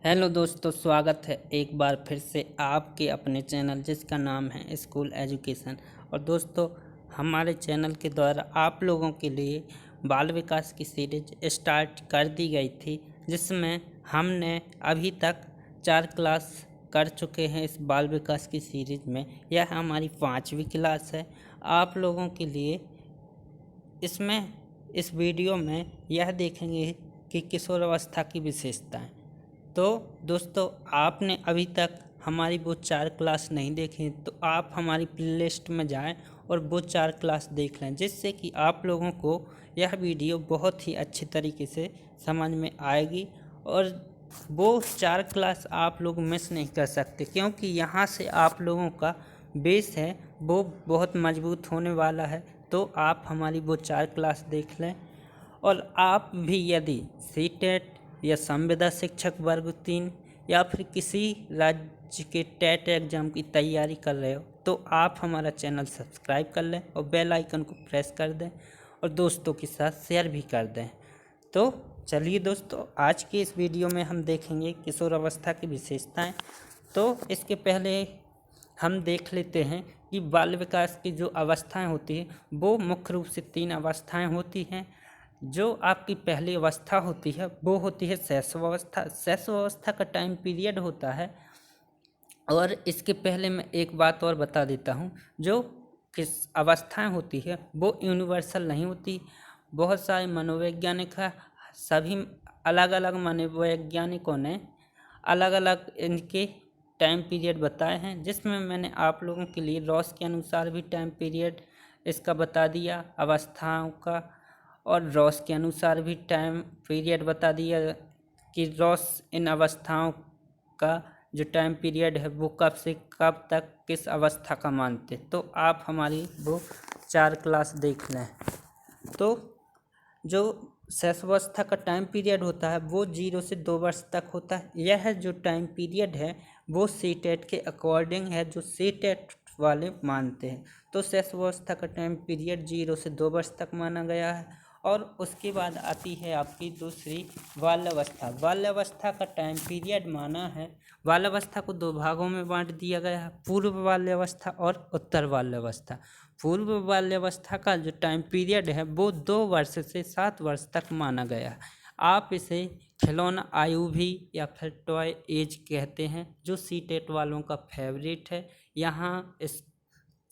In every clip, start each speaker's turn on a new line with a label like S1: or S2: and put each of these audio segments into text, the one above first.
S1: Hello दोस्तों, स्वागत है एक बार फिर से आपके अपने चैनल जिसका नाम है स्कूल एजुकेशन। और दोस्तों, हमारे चैनल के द्वारा आप लोगों के लिए बाल विकास की सीरीज स्टार्ट कर दी गई थी, जिसमें हमने अभी तक 4 क्लास कर चुके हैं। इस बाल विकास की सीरीज में यह हमारी 5वीं क्लास है। आप लोगों के लिए इस वीडियो में यह देखेंगे कि किशोरावस्था की विशेषताएं। तो दोस्तों, आपने अभी तक हमारी वो 4 क्लास नहीं देखी तो आप हमारी प्लेलिस्ट में जाएं और वो 4 क्लास देख लें, जिससे कि आप लोगों को यह वीडियो बहुत ही अच्छी तरीके से समझ में आएगी। और वो 4 क्लास आप लोग मिस नहीं कर सकते, क्योंकि यहाँ से आप लोगों का बेस है वो बहुत मजबूत होने वाला है। तो आप हमारी वो 4 क्लास देख लें। और आप भी यदि सीटेट या संविदा शिक्षक वर्ग 3 या फिर किसी राज्य के टेट एग्ज़ाम की तैयारी कर रहे हो तो आप हमारा चैनल सब्सक्राइब कर लें और बेल आइकन को प्रेस कर दें और दोस्तों के साथ शेयर भी कर दें। तो चलिए दोस्तों, आज की इस वीडियो में हम देखेंगे किशोरावस्था की विशेषताएं। तो इसके पहले हम देख लेते हैं कि बाल विकास की जो अवस्थाएं होती हैं वो मुख्य रूप से 3 अवस्थाएं होती हैं। जो आपकी पहली अवस्था होती है वो होती है शैशवावस्था। शैशवावस्था का टाइम पीरियड होता है। और इसके पहले मैं एक बात और बता देता हूँ, जो किस अवस्थाएं होती है वो यूनिवर्सल नहीं होती। बहुत सारे मनोवैज्ञानिक है, सभी अलग अलग मनोवैज्ञानिकों ने अलग अलग इनके टाइम पीरियड बताए हैं, जिसमें मैंने आप लोगों के लिए रॉस के अनुसार भी टाइम पीरियड इसका बता दिया अवस्थाओं का, और रॉस के अनुसार भी टाइम पीरियड बता दिया कि रॉस इन अवस्थाओं का जो टाइम पीरियड है वो कब से कब तक किस अवस्था का मानते। तो आप हमारी वो 4 क्लास देख लें। तो जो शैशवावस्था का टाइम पीरियड होता है वो 0 से 2 वर्ष तक होता है। यह जो टाइम पीरियड है वो सीटेट के अकॉर्डिंग है, जो सीटेट वाले मानते हैं। तो शैशवावस्था का टाइम पीरियड 0 से 2 वर्ष तक माना गया है। और उसके बाद आती है आपकी दूसरी बाल्यावस्था। बाल्यावस्था का टाइम पीरियड माना है, बाल्यावस्था को 2 भागों में बांट दिया गया है, पूर्व बाल्यावस्था और उत्तर बाल्यावस्था। पूर्व बाल्यावस्था का जो टाइम पीरियड है वो 2 वर्ष से 7 वर्ष तक माना गया है। आप इसे खिलौना आयु भी या फिर टॉय एज कहते हैं, जो सीटेट वालों का फेवरेट है। यहाँ इस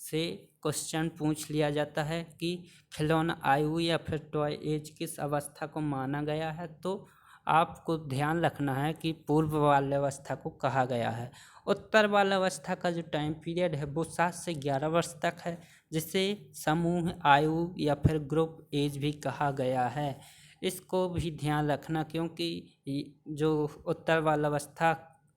S1: से क्वेश्चन पूछ लिया जाता है कि खिलौना आयु या फिर टॉय एज किस अवस्था को माना गया है। तो आपको ध्यान रखना है कि पूर्व बाल्यावस्था को कहा गया है। उत्तर बाल्यावस्था का जो टाइम पीरियड है वो 7 से 11 वर्ष तक है, जिसे समूह आयु या फिर ग्रुप एज भी कहा गया है। इसको भी ध्यान रखना, क्योंकि जो उत्तर बाल्यावस्था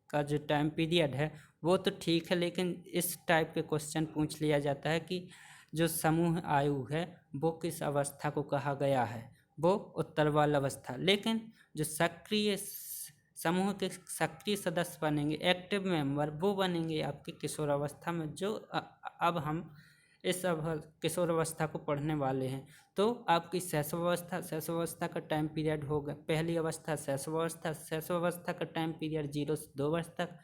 S1: का जो टाइम पीरियड है वो तो ठीक है, लेकिन इस टाइप के क्वेश्चन पूछ लिया जाता है कि जो समूह आयु है वो किस अवस्था को कहा गया है, वो उत्तर बाल्यावस्था। लेकिन जो सक्रिय समूह के सक्रिय सदस्य बनेंगे, एक्टिव मेंबर, वो बनेंगे आपके किशोरावस्था में, जो अब हम इस किशोरावस्था को पढ़ने वाले हैं। तो आपकी शैशवावस्था का टाइम पीरियड होगा, पहली अवस्था शैशवावस्था का टाइम पीरियड 0 से 2 वर्ष तक।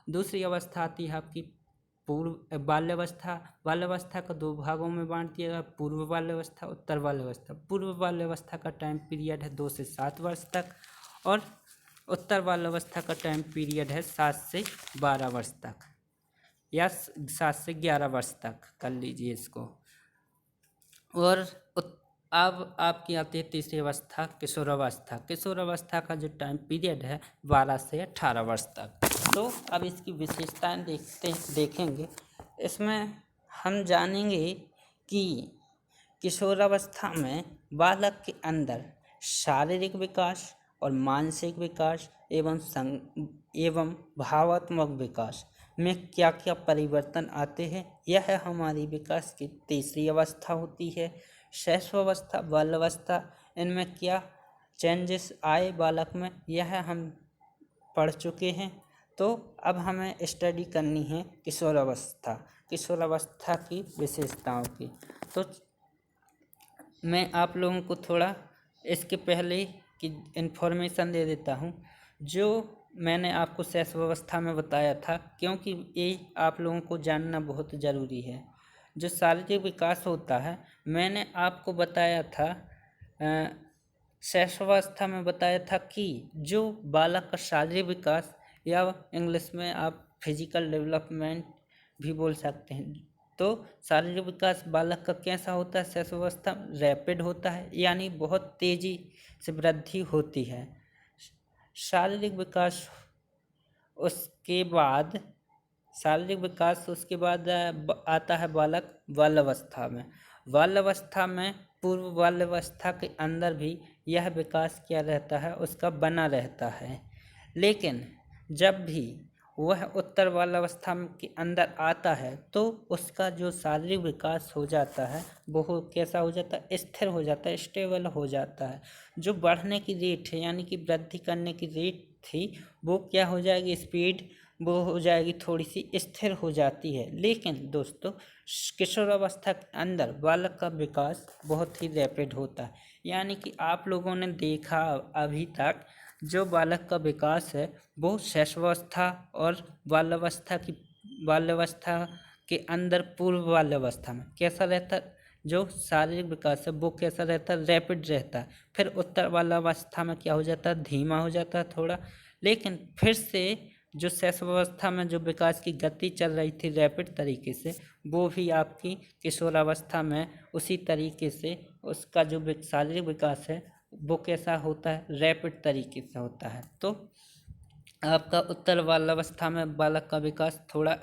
S1: दूसरी अवस्था आती है आपकी पूर्व बाल्यावस्था को 2 भागों में बांट दिया गया, पूर्व बाल्यावस्था, उत्तर बाल्यावस्था। पूर्व बाल्यावस्था का टाइम पीरियड है 2 से 7 वर्ष तक, और उत्तर बाल्यावस्था का टाइम पीरियड है 7 से 12 वर्ष तक, या 7 से 11 वर्ष तक कर लीजिए इसको। और अब आपकी आती है तीसरी अवस्था किशोरावस्था। किशोरावस्था का जो टाइम पीरियड है 12 से 18 वर्ष तक। तो अब इसकी विशेषताएं देखेंगे। इसमें हम जानेंगे कि किशोरावस्था में बालक के अंदर शारीरिक विकास और मानसिक विकास एवं भावात्मक विकास में क्या क्या परिवर्तन आते हैं, यह हमारी विकास की तीसरी अवस्था होती है। शैशवावस्था, बाल्यावस्था, इनमें क्या चेंजेस आए बालक में, यह हम पढ़ चुके हैं। तो अब हमें स्टडी करनी है किशोरावस्था की विशेषताओं की। तो मैं आप लोगों को थोड़ा इसके पहले की इन्फॉर्मेशन दे देता हूँ। जो मैंने आपको शैशवावस्था में बताया था, क्योंकि ये आप लोगों को जानना बहुत ज़रूरी है। जो शारीरिक विकास होता है, मैंने आपको बताया था शैशवावस्था में बताया था कि जो बालक का शारीरिक विकास, या इंग्लिश में आप फिजिकल डेवलपमेंट भी बोल सकते हैं, तो शारीरिक विकास बालक का कैसा होता है, शैशवावस्था रैपिड होता है, यानी बहुत तेज़ी से वृद्धि होती है। शारीरिक विकास उसके बाद शारीरिक विकास उसके बाद आता है बालक बाल्यावस्था में। बाल्यावस्था में पूर्व बाल्यावस्था के अंदर भी यह विकास क्या रहता है, उसका बना रहता है। लेकिन जब भी वह उत्तर बाल्यावस्था के अंदर आता है, तो उसका जो शारीरिक विकास हो जाता है वो कैसा हो जाता है, स्थिर हो जाता है, स्टेबल हो जाता है। जो बढ़ने की रेट है, यानी कि वृद्धि करने की रेट थी, वो क्या हो जाएगी, स्पीड वो हो जाएगी, थोड़ी सी स्थिर हो जाती है। लेकिन दोस्तों किशोरावस्था के अंदर बालक का विकास बहुत ही रैपिड होता है, यानी कि आप लोगों ने देखा अभी तक जो बालक का विकास है वो शैशवावस्था और बाल्यावस्था के अंदर पूर्व बाल्यावस्था में कैसा रहता है, जो शारीरिक विकास है वो कैसा रहता है, रैपिड रहता है। फिर उत्तर बाल्यावस्था में क्या हो जाता है, धीमा हो जाता है थोड़ा। लेकिन फिर से जो शैशवावस्था में जो विकास की गति चल रही थी रैपिड तरीके से, वो भी आपकी किशोरावस्था में उसी तरीके से उसका जो शारीरिक विकास है वो कैसा होता है, रैपिड तरीके से होता है। तो आपका उत्तर बाल्यावस्था में बालक का विकास थोड़ा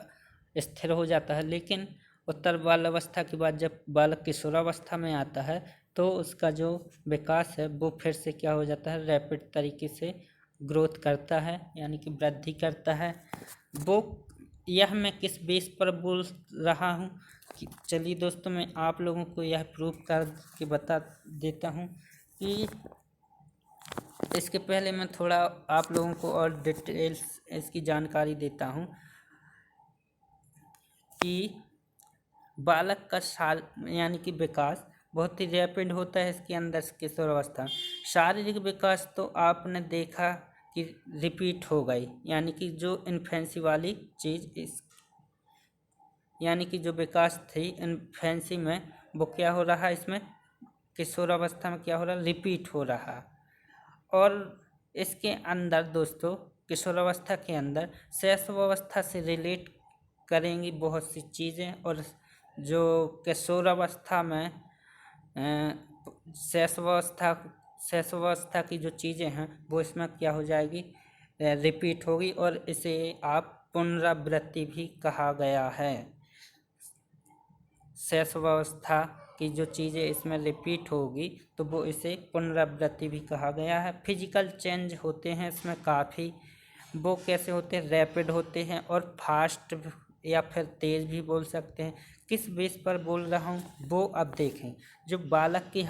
S1: स्थिर हो जाता है, लेकिन उत्तर बाल्यावस्था के बाद जब बालक किशोरावस्था में आता है तो उसका जो विकास है वो फिर से क्या हो जाता है, रैपिड तरीके से ग्रोथ करता है, यानी कि वृद्धि करता है। वो यह मैं किस बेस पर बोल रहा हूँ कि चलिए दोस्तों मैं आप लोगों को यह प्रूफ कर के बता देता हूँ कि इसके पहले मैं थोड़ा आप लोगों को और डिटेल्स इसकी जानकारी देता हूँ कि बालक का साल यानी कि विकास बहुत ही रैपिड होता है इसके अंदर किशोरावस्था। शारीरिक विकास तो आपने देखा कि रिपीट हो गई, यानी कि जो इन्फेंसी वाली चीज़ इस यानी कि जो विकास थी इन्फेंसी में वो क्या हो रहा है, इसमें किशोरावस्था में क्या हो रहा है, रिपीट हो रहा। और इसके अंदर दोस्तों किशोरावस्था के अंदर शैशवावस्था से रिलेट करेंगी बहुत सी चीज़ें, और जो किशोरावस्था में शैशवावस्था की जो चीज़ें हैं वो इसमें क्या हो जाएगी, रिपीट होगी, और इसे आप पुनरावृत्ति भी कहा गया है। शैशवावस्था की जो चीज़ें इसमें रिपीट होगी तो वो इसे पुनरावृत्ति भी कहा गया है। फिजिकल चेंज होते हैं इसमें काफ़ी, वो कैसे होते हैं, रैपिड होते हैं और फास्ट या फिर तेज़ भी बोल सकते हैं। किस बेस पर बोल रहा हूँ वो अब देखें। जो बालक की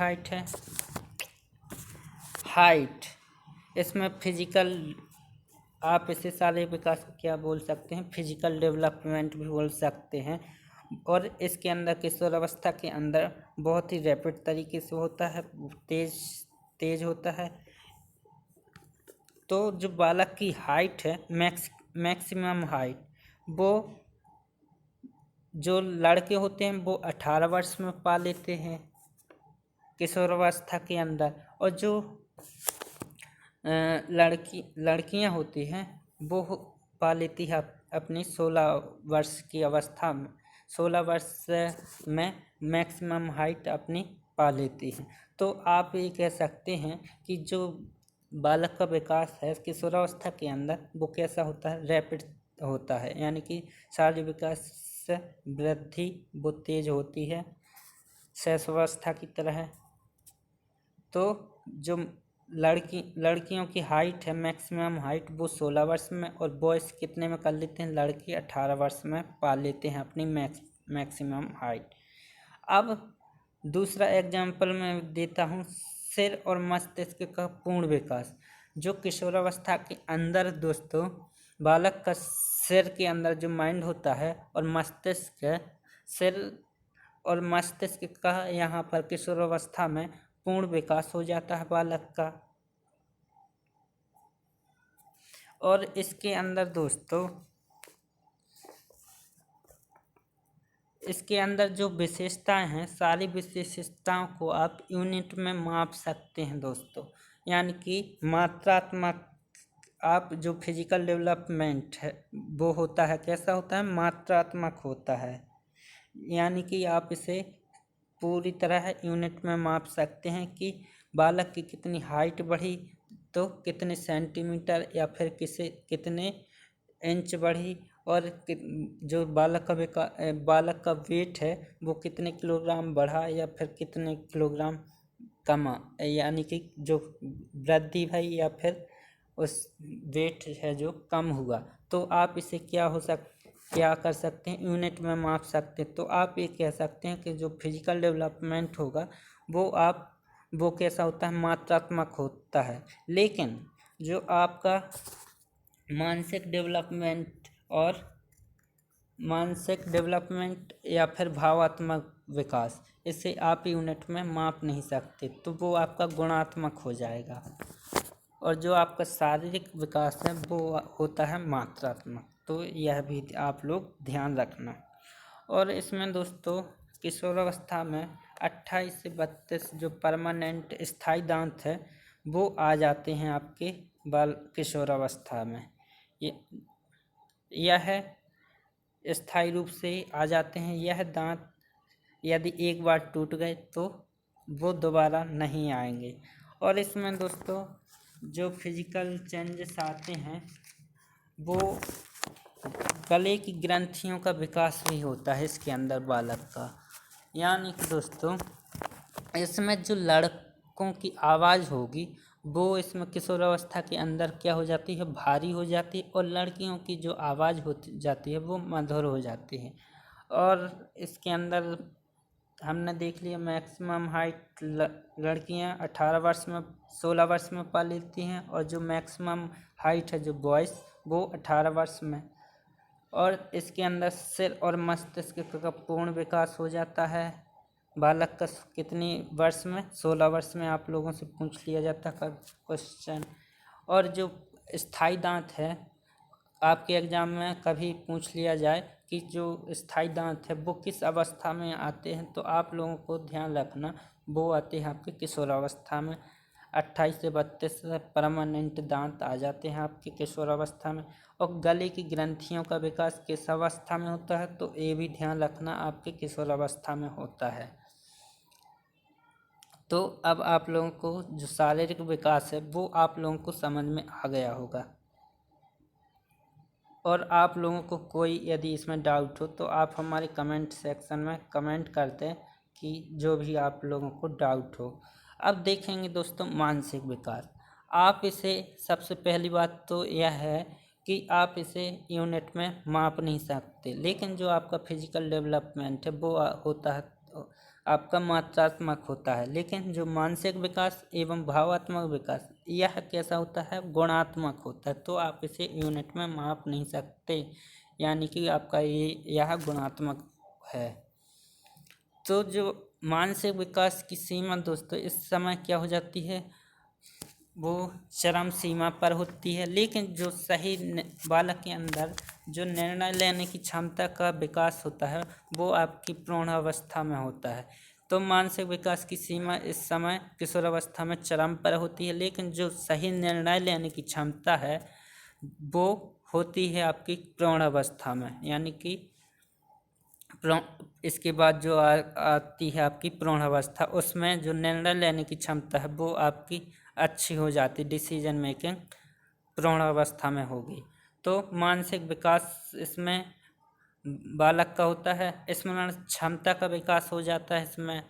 S1: हाइट इसमें फिजिकल, आप इसे शारीरिक विकास को क्या बोल सकते हैं, फिजिकल डेवलपमेंट भी बोल सकते हैं। और इसके अंदर किशोरावस्था के अंदर बहुत ही रैपिड तरीके से होता है, तेज होता है। तो जो बालक की हाइट है मैक्सिमम हाइट, वो जो लड़के होते हैं वो 18 वर्ष में पा लेते हैं किशोरावस्था के अंदर, और जो लड़कियां होती हैं वो पा लेती है अपनी 16 वर्ष की अवस्था में, 16 वर्ष में मैक्सिमम हाइट अपनी पा लेती हैं। तो आप ये कह सकते हैं कि जो बालक का विकास है किशोरावस्था के अंदर वो कैसा होता है, रैपिड होता है, यानी कि शारीरिक विकास से वृद्धि वो तेज होती है शैशवावस्था की तरह। तो जो लड़कियों की हाइट है मैक्सिमम हाइट वो 16 वर्ष में, और बॉयज़ कितने में कर लेते हैं, लड़की 18 वर्ष में पा लेते हैं अपनी मैक्सिमम हाइट। अब दूसरा एग्जाम्पल मैं देता हूँ, सिर और मस्तिष्क का पूर्ण विकास। जो किशोरावस्था के अंदर दोस्तों बालक का सिर के अंदर जो माइंड होता है और मस्तिष्क, सिर और मस्तिष्क का यहाँ पर किशोरावस्था में पूर्ण विकास हो जाता है बालक का। और इसके अंदर दोस्तों, इसके अंदर जो विशेषताएं हैं, सारी विशेषताओं को आप यूनिट में माप सकते हैं दोस्तों। यानी कि मात्रात्मक, आप जो फिजिकल डेवलपमेंट है वो होता है, कैसा होता है, मात्रात्मक होता है। यानी कि आप इसे पूरी तरह यूनिट में माप सकते हैं कि बालक की कितनी हाइट बढ़ी तो कितने सेंटीमीटर या फिर कितने इंच बढ़ी, और जो बालक का वेट है वो कितने किलोग्राम बढ़ा या फिर कितने किलोग्राम कमा, यानी कि जो वृद्धि भई या फिर उस वेट है जो कम हुआ। तो आप इसे क्या कर सकते हैं, यूनिट में माप सकते हैं। तो आप ये कह सकते हैं कि जो फिजिकल डेवलपमेंट होगा वो कैसा होता है, मात्रात्मक होता है। लेकिन जो आपका मानसिक डेवलपमेंट या फिर भावात्मक विकास, इसे आप यूनिट में माप नहीं सकते, तो वो आपका गुणात्मक हो जाएगा। और जो आपका शारीरिक विकास है वो होता है मात्रात्मक। तो यह भी आप लोग ध्यान रखना। और इसमें दोस्तों किशोरावस्था में 28 से 32 जो परमानेंट स्थायी दांत है वो आ जाते हैं आपके बाल किशोरावस्था में। यह स्थायी रूप से आ जाते हैं। यह दांत यदि एक बार टूट गए तो वो दोबारा नहीं आएंगे। और इसमें दोस्तों जो फिजिकल चेंजेस आते हैं वो गले की ग्रंथियों का विकास भी होता है इसके अंदर बालक का। यानी कि दोस्तों इसमें जो लड़कों की आवाज़ होगी वो इसमें किशोरावस्था के अंदर क्या हो जाती है, भारी हो जाती है, और लड़कियों की जो आवाज़ होती जाती है वो मधुर हो जाती है। और इसके अंदर हमने देख लिया मैक्सिमम हाइट लड़कियां 18 वर्ष में 16 वर्ष में पा लेती हैं, और जो मैक्सिमम हाइट है जो बॉयज़ वो 18 वर्ष में। और इसके अंदर सिर और मस्तिष्क का पूर्ण विकास हो जाता है बालक का कितनी वर्ष में, 16 वर्ष में आप लोगों से पूछ लिया जाता है क्वेश्चन। और जो स्थायी दांत है आपके एग्जाम में कभी पूछ लिया जाए कि जो स्थायी दांत है वो किस अवस्था में आते हैं, तो आप लोगों को ध्यान रखना वो आते हैं आपके किशोरावस्था में। 28 से 32 परमानेंट दांत आ जाते हैं आपके किशोरावस्था में। और गले की ग्रंथियों का विकास किस अवस्था में होता है, तो ये भी ध्यान रखना आपके किशोरावस्था में होता है। तो अब आप लोगों को जो शारीरिक विकास है वो आप लोगों को समझ में आ गया होगा। और आप लोगों को कोई यदि इसमें डाउट हो तो आप हमारे कमेंट सेक्शन में कमेंट कर दें कि जो भी आप लोगों को डाउट हो। अब देखेंगे दोस्तों मानसिक विकास। आप इसे सबसे पहली बात तो यह है कि आप इसे यूनिट में माप नहीं सकते, लेकिन जो आपका फिजिकल डेवलपमेंट है वो होता है आपका मात्रात्मक होता है। लेकिन जो मानसिक विकास एवं भावात्मक विकास यह कैसा होता है, गुणात्मक होता है। तो आप इसे यूनिट में माप नहीं सकते, यानी कि आपका यह गुणात्मक है। तो जो मानसिक विकास की सीमा दोस्तों इस समय क्या हो जाती है, वो चरम सीमा पर होती है। लेकिन जो सही बालक के अंदर जो निर्णय लेने की क्षमता का विकास होता है वो आपकी प्रौढ़ावस्था में होता है। तो मानसिक विकास की सीमा इस समय किशोरावस्था में चरम पर होती है, लेकिन जो सही निर्णय लेने की क्षमता है वो होती है आपकी प्रौढ़ावस्था में। यानी कि इसके बाद जो आती है आपकी प्रौढ़ावस्था, उसमें जो निर्णय लेने की क्षमता है वो आपकी अच्छी हो जाती, डिसीजन मेकिंग प्रौढ़ावस्था में होगी। तो मानसिक विकास इसमें बालक का होता है, स्मरण क्षमता का विकास हो जाता है इसमें,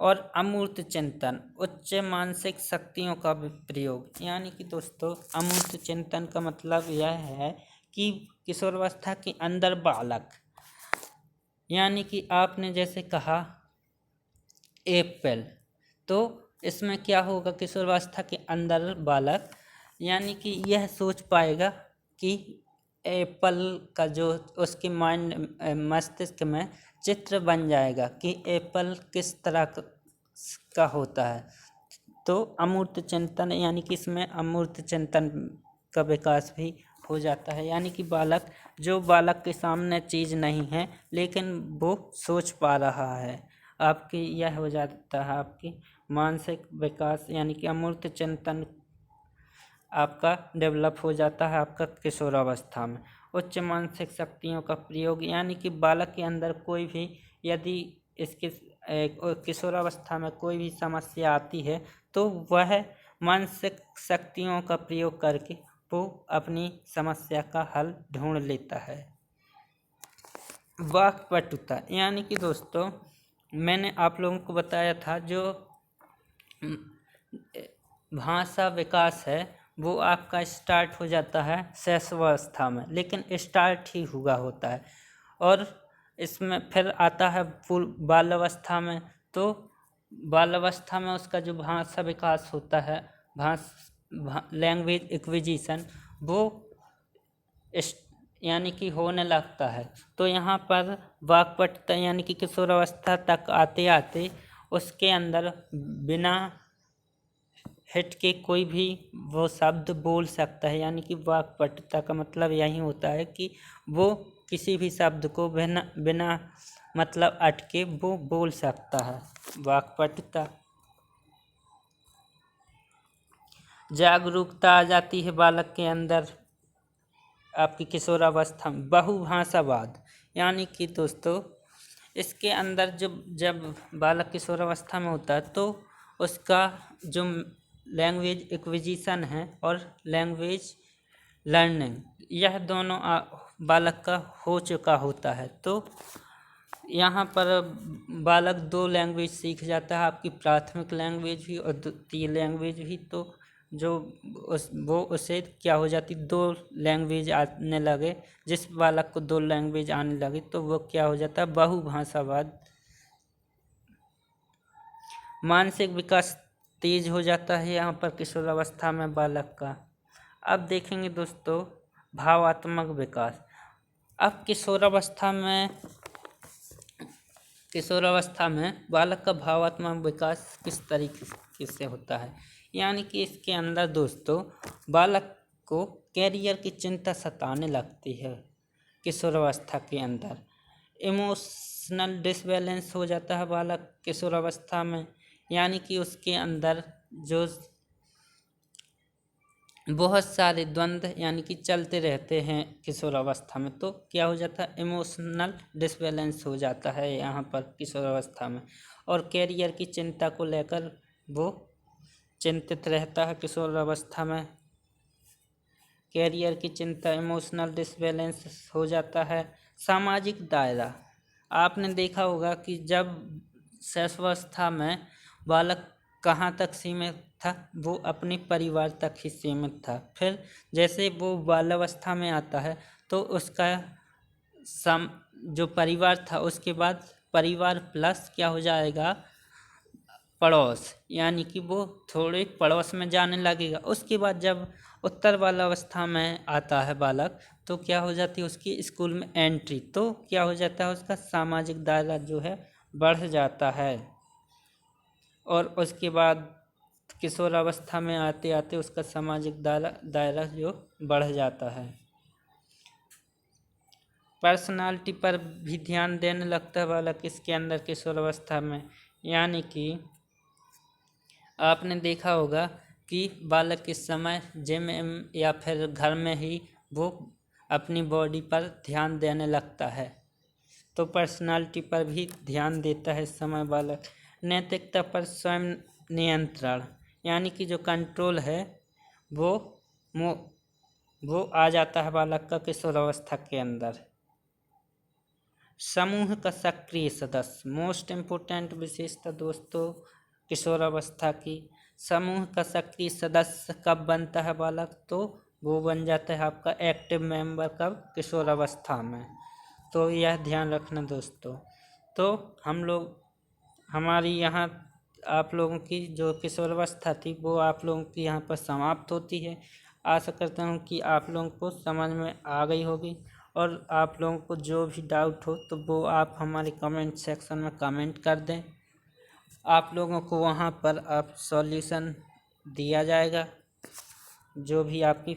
S1: और अमूर्त चिंतन, उच्च मानसिक शक्तियों का प्रयोग। यानी कि दोस्तों अमूर्त चिंतन का मतलब यह है कि किशोरावस्था के अंदर बालक, यानी कि आपने जैसे कहा एप्पल, तो इसमें क्या होगा, किशोरावस्था के अंदर बालक यानी कि यह सोच पाएगा कि एप्पल का जो उसके माइंड मस्तिष्क में चित्र बन जाएगा कि एप्पल किस तरह का होता है। तो अमूर्त चिंतन, यानी कि इसमें अमूर्त चिंतन का विकास भी हो जाता है। यानी कि बालक के सामने चीज़ नहीं है लेकिन वो सोच पा रहा है, आपकी यह हो जाता है आपकी मानसिक विकास, यानी कि अमूर्त चिंतन आपका डेवलप हो जाता है आपका किशोरावस्था में। उच्च मानसिक शक्तियों का प्रयोग, यानी कि बालक के अंदर कोई भी यदि इसके किशोरावस्था में कोई भी समस्या आती है तो वह मानसिक शक्तियों का प्रयोग करके वो अपनी समस्या का हल ढूंढ लेता है। वाक्पटुता, यानी कि दोस्तों मैंने आप लोगों को बताया था जो भाषा विकास है वो आपका स्टार्ट हो जाता है शैशवावस्था में, लेकिन स्टार्ट ही हुआ होता है और इसमें फिर आता है बाल्यावस्था में। तो बाल्यावस्था में उसका जो भाषा विकास होता है, लैंग्वेज एक्विजिशन, वो यानी कि होने लगता है। तो यहाँ पर वाक्पटुता यानी कि किशोरावस्था तक आते आते उसके अंदर बिना हिट के कोई भी वो शब्द बोल सकता है। यानी कि वाक्पटुता का मतलब यही होता है कि वो किसी भी शब्द को बिना मतलब अटके वो बोल सकता है। वाक्पटुता। जागरूकता आ जाती है बालक के अंदर आपकी किशोरावस्था में। बहुभाषावाद, यानी कि दोस्तों इसके अंदर जब बालक किशोरावस्था में होता है तो उसका जो लैंग्वेज एक्विजिशन है और लैंग्वेज लर्निंग, यह दोनों बालक का हो चुका होता है। तो यहाँ पर बालक 2 लैंग्वेज सीख जाता है, आपकी प्राथमिक लैंग्वेज भी और द्वितीय लैंग्वेज भी। तो वो उसे क्या हो जाती 2 लैंग्वेज आने लगे, जिस बालक को 2 लैंग्वेज आने लगे तो वो क्या हो जाता है बहुभाषावाद। मानसिक विकास तेज हो जाता है यहाँ पर किशोरावस्था में बालक का। अब देखेंगे दोस्तों भावात्मक विकास। अब किशोरावस्था में बालक का भावात्मक विकास किस तरीके से होता है, यानी कि इसके अंदर दोस्तों बालक को कैरियर की चिंता सताने लगती है किशोरावस्था के अंदर। इमोशनल डिसबैलेंस हो जाता है बालक किशोरावस्था में, यानी कि उसके अंदर जो बहुत सारे द्वंद्व यानी कि चलते रहते हैं किशोरावस्था में। तो क्या हो जाता है इमोशनल डिसबैलेंस हो जाता है यहाँ पर किशोरावस्था में, और कैरियर की चिंता को लेकर वो चिंतित रहता है किशोरावस्था में। कैरियर की चिंता, इमोशनल डिसबैलेंस हो जाता है। सामाजिक दायरा, आपने देखा होगा कि जब शैशवावस्था में बालक कहाँ तक सीमित था, वो अपने परिवार तक ही सीमित था। फिर जैसे वो बाल्यावस्था में आता है तो उसका जो परिवार था उसके बाद परिवार प्लस क्या हो जाएगा पड़ोस, यानी कि वो थोड़े पड़ोस में जाने लगेगा। उसके बाद जब उत्तर बाल्यावस्था में आता है बालक तो क्या हो जाती है उसकी स्कूल में एंट्री, तो क्या हो जाता है उसका सामाजिक दायरा जो है बढ़ जाता है। और उसके बाद किशोरावस्था में आते आते उसका सामाजिक दायरा जो बढ़ जाता है। पर्सनालिटी पर भी ध्यान देने लगता है बालक इसके अंदर किशोरावस्था में, यानी कि आपने देखा होगा कि बालक इस समय जिम या फिर घर में ही वो अपनी बॉडी पर ध्यान देने लगता है। तो पर्सनालिटी पर भी ध्यान देता है इस समय बालक। नैतिकता पर स्वयं नियंत्रण, यानी कि जो कंट्रोल है वो आ जाता है बालक का किशोरावस्था के अंदर। समूह का सक्रिय सदस्य, मोस्ट इम्पोर्टेंट विशेषता दोस्तों किशोरावस्था की। समूह का सक्रिय सदस्य कब बनता है बालक, तो वो बन जाता है आपका एक्टिव मेंबर कब किशोरावस्था में। तो यह ध्यान रखना दोस्तों। तो हमारी यहाँ आप लोगों की जो किशोरावस्था थी वो आप लोगों की यहाँ पर समाप्त होती है। आशा करता हूँ कि आप लोगों को समझ में आ गई होगी, और आप लोगों को जो भी डाउट हो तो वो आप हमारे कमेंट सेक्शन में कमेंट कर दें। आप लोगों को वहाँ पर आप सॉल्यूशन दिया जाएगा जो भी आपकी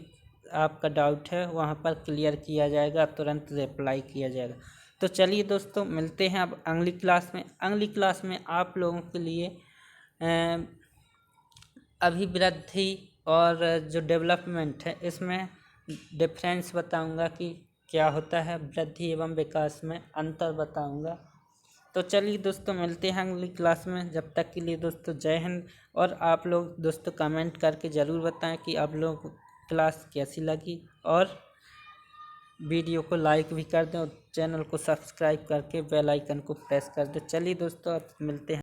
S1: आपका डाउट है वहाँ पर क्लियर किया जाएगा, तुरंत रिप्लाई किया जाएगा। तो चलिए दोस्तों, मिलते हैं अब अगली क्लास में। अगली क्लास में आप लोगों के लिए अभिवृद्धि और जो डेवलपमेंट है इसमें डिफरेंस बताऊंगा कि क्या होता है, वृद्धि एवं विकास में अंतर बताऊंगा। तो चलिए दोस्तों, मिलते हैं अगली क्लास में। जब तक के लिए दोस्तों जय हिंद। और आप लोग दोस्तों कमेंट करके ज़रूर बताएं कि आप लोगों को क्लास कैसी लगी, और वीडियो को लाइक भी कर दें और चैनल को सब्सक्राइब करके बेल आइकन को प्रेस कर दें। चलिए दोस्तों, अब मिलते हैं।